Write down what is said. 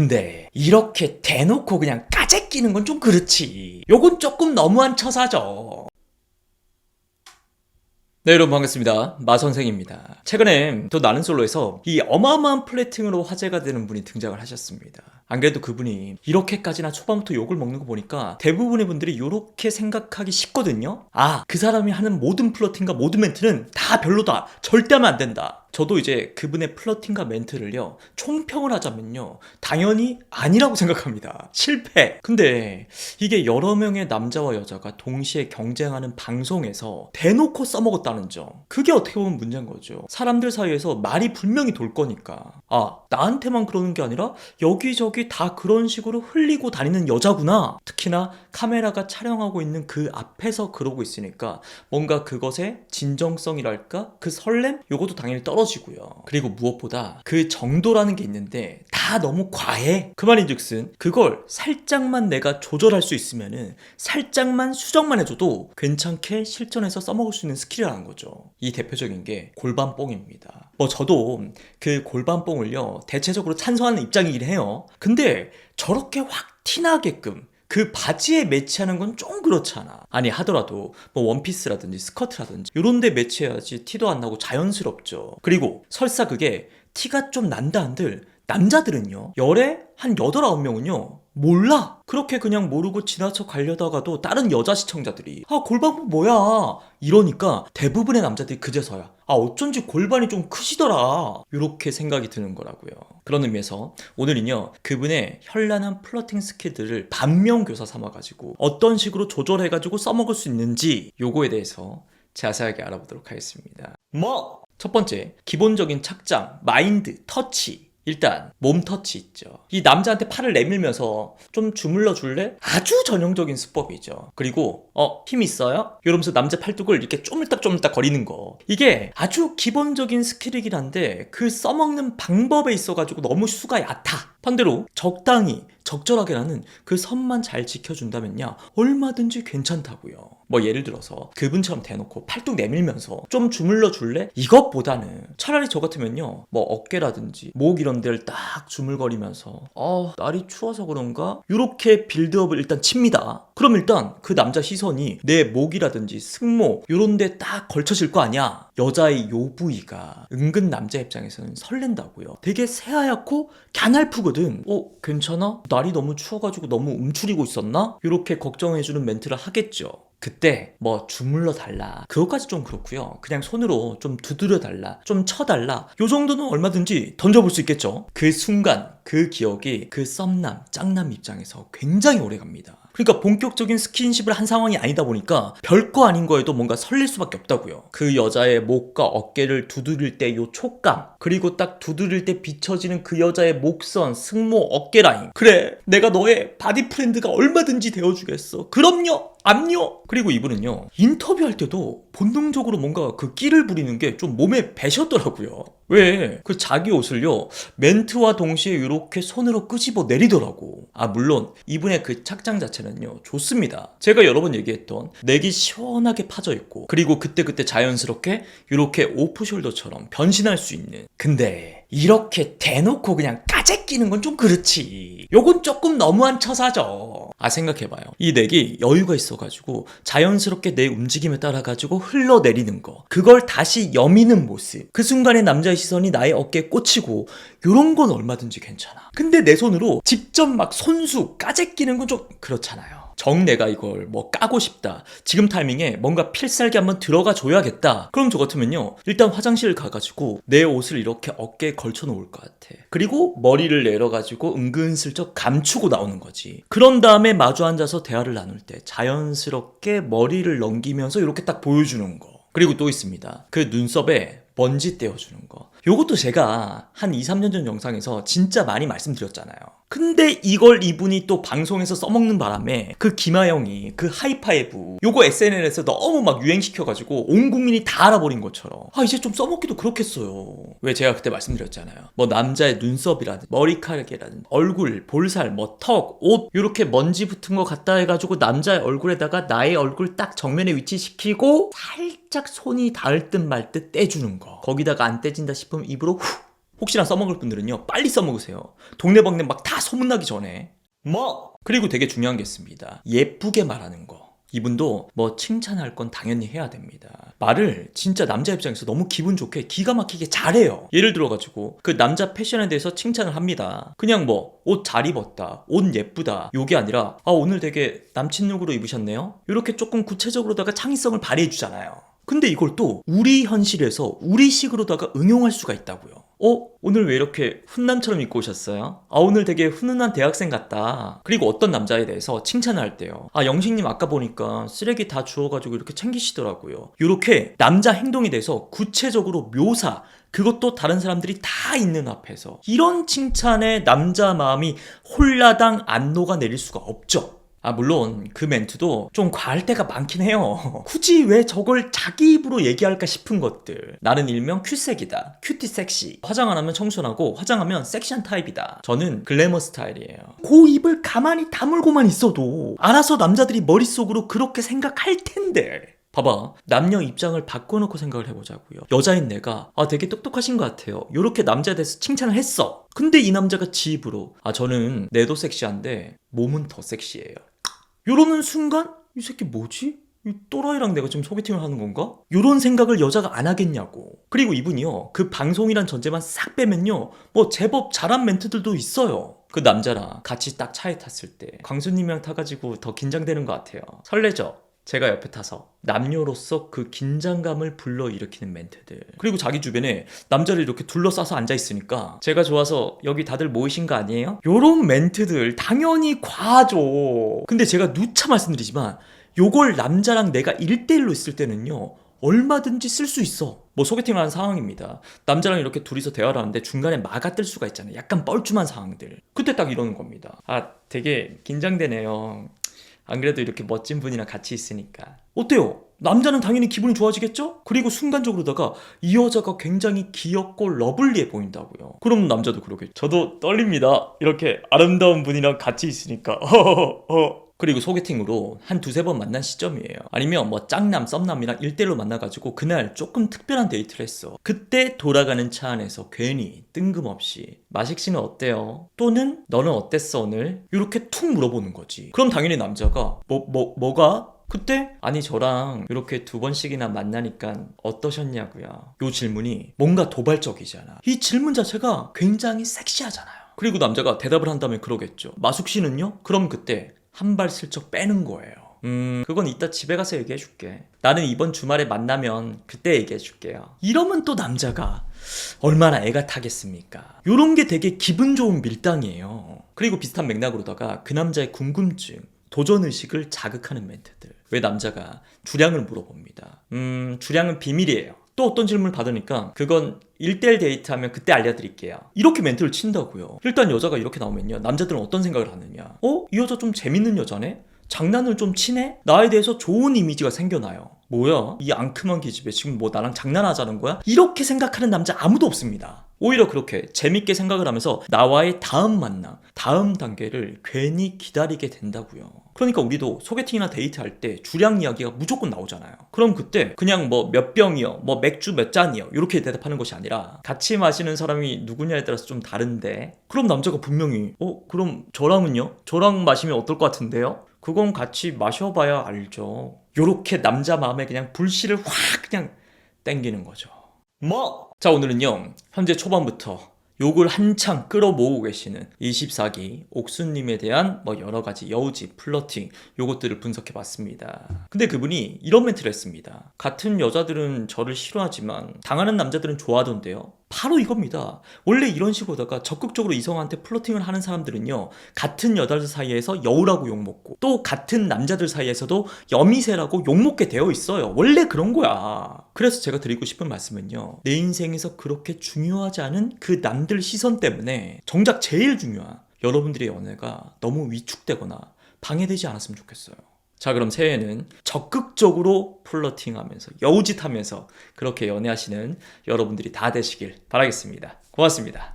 근데 이렇게 대놓고 그냥 까재끼는 건 좀 그렇지. 요건 조금 너무한 처사죠. 네, 여러분 반갑습니다. 마선생입니다. 최근에 또 나는 솔로에서 이 어마어마한 플래팅으로 화제가 되는 분이 등장을 하셨습니다. 안 그래도 그분이 이렇게까지나 초반부터 욕을 먹는 거 보니까 대부분의 분들이 이렇게 생각하기 쉽거든요. 아, 그 사람이 하는 모든 플러팅과 모든 멘트는 다 별로다. 절대 하면 안 된다. 저도 이제 그분의 플러팅과 멘트를요, 총평을 하자면요, 당연히 아니라고 생각합니다. 실패. 근데 이게 여러 명의 남자와 여자가 동시에 경쟁하는 방송에서 대놓고 써먹었다는 점, 그게 어떻게 보면 문제인 거죠. 사람들 사이에서 말이 분명히 돌 거니까, 아, 나한테만 그러는 게 아니라 여기저기 다 그런 식으로 흘리고 다니는 여자구나. 특히나 카메라가 촬영하고 있는 그 앞에서 그러고 있으니까 뭔가 그것의 진정성이랄까, 그 설렘, 요것도 당연히 떨어지고요. 그리고 무엇보다 그 정도라는 게 있는데 다 너무 과해. 그 말인즉슨 그걸 살짝만 내가 조절할 수 있으면은, 살짝만 수정만 해줘도 괜찮게 실전에서 써먹을 수 있는 스킬이라는 거죠. 이 대표적인 게 골반뽕입니다. 뭐 저도 그 골반뽕을요, 대체적으로 찬성하는 입장이긴 해요. 근데 저렇게 확 티나게끔 그 바지에 매치하는 건 좀 그렇잖아. 아니, 하더라도 뭐 원피스라든지 스커트라든지 이런 데 매치해야지 티도 안 나고 자연스럽죠. 그리고 설사 그게 티가 좀 난다 한들 남자들은요, 열에 한 8, 9명은요 몰라. 그렇게 그냥 모르고 지나쳐 가려다가도 다른 여자 시청자들이 아, 골반은 뭐야 이러니까 대부분의 남자들이 그제서야 아, 어쩐지 골반이 좀 크시더라, 이렇게 생각이 드는 거라고요. 그런 의미에서 오늘은요, 그분의 현란한 플러팅 스킬들을 반면교사 삼아가지고 어떤 식으로 조절해가지고 써먹을 수 있는지, 요거에 대해서 자세하게 알아보도록 하겠습니다. 첫 번째, 기본적인 착장, 마인드, 터치. 일단 몸 터치 있죠. 이 남자한테 팔을 내밀면서 좀 주물러 줄래? 아주 전형적인 수법이죠. 그리고 힘 있어요? 이러면서 남자 팔뚝을 이렇게 쪼물딱쪼물딱 거리는 거, 이게 아주 기본적인 스킬이긴 한데 그 써먹는 방법에 있어가지고 너무 수가 얕아. 반대로 적당히 적절하게라는 그 선만 잘 지켜준다면야 얼마든지 괜찮다고요. 뭐 예를 들어서 그분처럼 대놓고 팔뚝 내밀면서 좀 주물러 줄래? 이것보다는 차라리 저 같으면요, 뭐 어깨라든지 목 이런 데를 딱 주물거리면서 날이 추워서 그런가? 이렇게 빌드업을 일단 칩니다. 그럼 일단 그 남자 시선이 내 목이라든지 승모 이런 데 딱 걸쳐질 거 아니야. 여자의 요 부위가 은근 남자 입장에서는 설렌다고요. 되게 새하얗고 갸날프거든. 괜찮아? 날이 너무 추워가지고 너무 움츠리고 있었나? 이렇게 걱정해주는 멘트를 하겠죠. 그때 뭐 주물러 달라, 그것까지 좀 그렇고요. 그냥 손으로 좀 두드려 달라, 좀 쳐달라, 요 정도는 얼마든지 던져볼 수 있겠죠. 그 순간 그 기억이 그 썸남, 짝남 입장에서 굉장히 오래갑니다. 그러니까 본격적인 스킨십을 한 상황이 아니다 보니까 별거 아닌 거에도 뭔가 설렐 수밖에 없다고요. 그 여자의 목과 어깨를 두드릴 때 요 촉감, 그리고 딱 두드릴 때 비춰지는 그 여자의 목선, 승모, 어깨 라인. 그래, 내가 너의 바디 프렌드가 얼마든지 되어주겠어. 그럼요, 압력. 그리고 이분은요, 인터뷰할 때도 본능적으로 뭔가 그 끼를 부리는 게 좀 몸에 배셨더라고요. 왜? 그 자기 옷을요, 멘트와 동시에 이렇게 손으로 끄집어 내리더라고. 아, 물론 이분의 그 착장 자체는요 좋습니다. 제가 여러 번 얘기했던 넥이 시원하게 파져 있고, 그리고 그때그때 자연스럽게 이렇게 오프숄더처럼 변신할 수 있는. 근데 이렇게 대놓고 그냥 까재끼는 건 좀 그렇지. 요건 조금 너무한 처사죠. 아, 생각해봐요. 이 넥이 여유가 있어가지고 자연스럽게 내 움직임에 따라가지고 흘러내리는 거, 그걸 다시 여미는 모습, 그 순간에 남자의 시선이 나의 어깨에 꽂히고, 요런 건 얼마든지 괜찮아. 근데 내 손으로 직접 막 손수 까재끼는 건 좀 그렇잖아요. 정 내가 이걸 뭐 까고 싶다, 지금 타이밍에 뭔가 필살기 한번 들어가 줘야겠다, 그럼 저 같으면요, 일단 화장실 가가지고 내 옷을 이렇게 어깨에 걸쳐 놓을 것 같아. 그리고 머리를 내려가지고 은근슬쩍 감추고 나오는 거지. 그런 다음에 마주 앉아서 대화를 나눌 때 자연스럽게 머리를 넘기면서 이렇게 딱 보여주는 거. 그리고 또 있습니다. 그 눈썹에 먼지 떼어주는 거. 요것도 제가 한 2, 3년 전 영상에서 진짜 많이 말씀드렸잖아요. 근데 이걸 이분이 또 방송에서 써먹는 바람에 그 김하영이 그 하이파이브 요거 SNS에서 너무 막 유행시켜가지고 온 국민이 다 알아버린 것처럼 아, 이제 좀 써먹기도 그렇겠어요. 왜, 제가 그때 말씀드렸잖아요. 뭐 남자의 눈썹이라든 머리카락이라든 얼굴, 볼살, 뭐 턱, 옷 요렇게 먼지 붙은 거 갖다 해가지고 남자의 얼굴에다가 나의 얼굴 딱 정면에 위치시키고 살짝 손이 닿을 듯 말 듯 떼주는 거. 거기다가 안 떼진다 싶으면 입으로 후 혹시나 써먹을 분들은요, 빨리 써먹으세요. 동네방네 막 다 소문나기 전에. 그리고 되게 중요한 게 있습니다. 예쁘게 말하는 거. 이분도 뭐 칭찬할 건 당연히 해야 됩니다. 말을 진짜 남자 입장에서 너무 기분 좋게 기가 막히게 잘해요. 예를 들어가지고 그 남자 패션에 대해서 칭찬을 합니다. 그냥 뭐 옷 잘 입었다, 옷 예쁘다, 요게 아니라 오늘 되게 남친 룩으로 입으셨네요. 이렇게 조금 구체적으로다가 창의성을 발휘해 주잖아요. 근데 이걸 또 우리 현실에서 우리식으로다가 응용할 수가 있다고요. 오늘 왜 이렇게 훈남처럼 입고 오셨어요? 오늘 되게 훈훈한 대학생 같다. 그리고 어떤 남자에 대해서 칭찬을 할 때요. 영식님 아까 보니까 쓰레기 다 주워가지고 이렇게 챙기시더라고요. 이렇게 남자 행동에 대해서 구체적으로 묘사, 그것도 다른 사람들이 다 있는 앞에서 이런 칭찬에 남자 마음이 홀라당 안 녹아내릴 수가 없죠. 물론 그 멘트도 좀 과할 때가 많긴 해요. 굳이 왜 저걸 자기 입으로 얘기할까 싶은 것들. 나는 일명 큐색이다. 큐티 섹시. 화장 안 하면 청순하고 화장하면 섹시한 타입이다. 저는 글래머 스타일이에요. 그 입을 가만히 다물고만 있어도 알아서 남자들이 머릿속으로 그렇게 생각할 텐데. 봐봐, 남녀 입장을 바꿔놓고 생각을 해보자고요. 여자인 내가 되게 똑똑하신 것 같아요. 이렇게 남자에 대해서 칭찬을 했어. 근데 이 남자가 지 입으로 저는 내도 섹시한데 몸은 더 섹시해요. 이러는 순간 이 새끼 뭐지? 이 또라이랑 내가 지금 소개팅을 하는 건가? 이런 생각을 여자가 안 하겠냐고. 그리고 이분이요, 그 방송이란 전제만 싹 빼면요, 뭐 제법 잘한 멘트들도 있어요. 그 남자랑 같이 딱 차에 탔을 때 광수님이랑 타가지고 더 긴장되는 것 같아요. 설레죠? 제가 옆에 타서 남녀로서 그 긴장감을 불러일으키는 멘트들. 그리고 자기 주변에 남자를 이렇게 둘러싸서 앉아있으니까 제가 좋아서 여기 다들 모이신 거 아니에요? 요런 멘트들 당연히 과하죠. 근데 제가 누차 말씀드리지만 요걸 남자랑 내가 1대1로 있을 때는요, 얼마든지 쓸 수 있어. 뭐 소개팅을 하는 상황입니다. 남자랑 이렇게 둘이서 대화를 하는데 중간에 막아 뜰 수가 있잖아요. 약간 뻘쭘한 상황들. 그때 딱 이러는 겁니다. 되게 긴장되네요. 안 그래도 이렇게 멋진 분이랑 같이 있으니까. 어때요? 남자는 당연히 기분이 좋아지겠죠? 그리고 순간적으로다가 이 여자가 굉장히 귀엽고 러블리해 보인다고요. 그럼 남자도 그러겠죠. 저도 떨립니다. 이렇게 아름다운 분이랑 같이 있으니까. 그리고 소개팅으로 한 두세 번 만난 시점이에요. 아니면 뭐 짝남, 썸남이랑 1대1로 만나가지고 그날 조금 특별한 데이트를 했어. 그때 돌아가는 차 안에서 괜히 뜬금없이 마식씨는 어때요? 또는 너는 어땠어 오늘? 이렇게 툭 물어보는 거지. 그럼 당연히 남자가 뭐가? 그때? 저랑 이렇게 2번씩이나 만나니까 어떠셨냐고요. 요 질문이 뭔가 도발적이잖아. 이 질문 자체가 굉장히 섹시하잖아요. 그리고 남자가 대답을 한다면 그러겠죠. 마숙씨는요? 그럼 그때 한 발 슬쩍 빼는 거예요. 그건 이따 집에 가서 얘기해줄게. 나는 이번 주말에 만나면 그때 얘기해줄게요. 이러면 또 남자가 얼마나 애가 타겠습니까? 요런 게 되게 기분 좋은 밀당이에요. 그리고 비슷한 맥락으로다가 그 남자의 궁금증, 도전의식을 자극하는 멘트들. 왜 남자가 주량을 물어봅니다. 주량은 비밀이에요. 또 어떤 질문을 받으니까 그건 1대1 데이트하면 그때 알려드릴게요. 이렇게 멘트를 친다고요. 일단 여자가 이렇게 나오면요, 남자들은 어떤 생각을 하느냐. 이 여자 좀 재밌는 여자네? 장난을 좀 치네? 나에 대해서 좋은 이미지가 생겨나요. 뭐야? 이 앙큼한 기집애 지금 뭐 나랑 장난하자는 거야? 이렇게 생각하는 남자 아무도 없습니다. 오히려 그렇게 재밌게 생각을 하면서 나와의 다음 만남, 다음 단계를 괜히 기다리게 된다고요. 그러니까 우리도 소개팅이나 데이트할 때 주량 이야기가 무조건 나오잖아요. 그럼 그때 그냥 뭐 몇 병이요, 뭐 맥주 몇 잔이요, 이렇게 대답하는 것이 아니라 같이 마시는 사람이 누구냐에 따라서 좀 다른데, 그럼 남자가 분명히 그럼 저랑은요? 저랑 마시면 어떨 것 같은데요? 그건 같이 마셔봐야 알죠. 요렇게 남자 마음에 그냥 불씨를 확 그냥 땡기는 거죠. 자, 오늘은요, 현재 초반부터 욕을 한창 끌어모으고 계시는 24기 옥수님에 대한 여러 가지 여우지, 플러팅, 요것들을 분석해봤습니다. 근데 그분이 이런 멘트를 했습니다. 같은 여자들은 저를 싫어하지만 당하는 남자들은 좋아하던데요. 바로 이겁니다. 원래 이런 식으로다가 적극적으로 이성한테 플러팅을 하는 사람들은요, 같은 여자들 사이에서 여우라고 욕먹고 또 같은 남자들 사이에서도 여미새라고 욕먹게 되어 있어요. 원래 그런 거야. 그래서 제가 드리고 싶은 말씀은요, 내 인생에서 그렇게 중요하지 않은 그 남들 시선 때문에 정작 제일 중요한 여러분들의 연애가 너무 위축되거나 방해되지 않았으면 좋겠어요. 자, 그럼 새해에는 적극적으로 플러팅하면서 여우짓하면서 그렇게 연애하시는 여러분들이 다 되시길 바라겠습니다. 고맙습니다.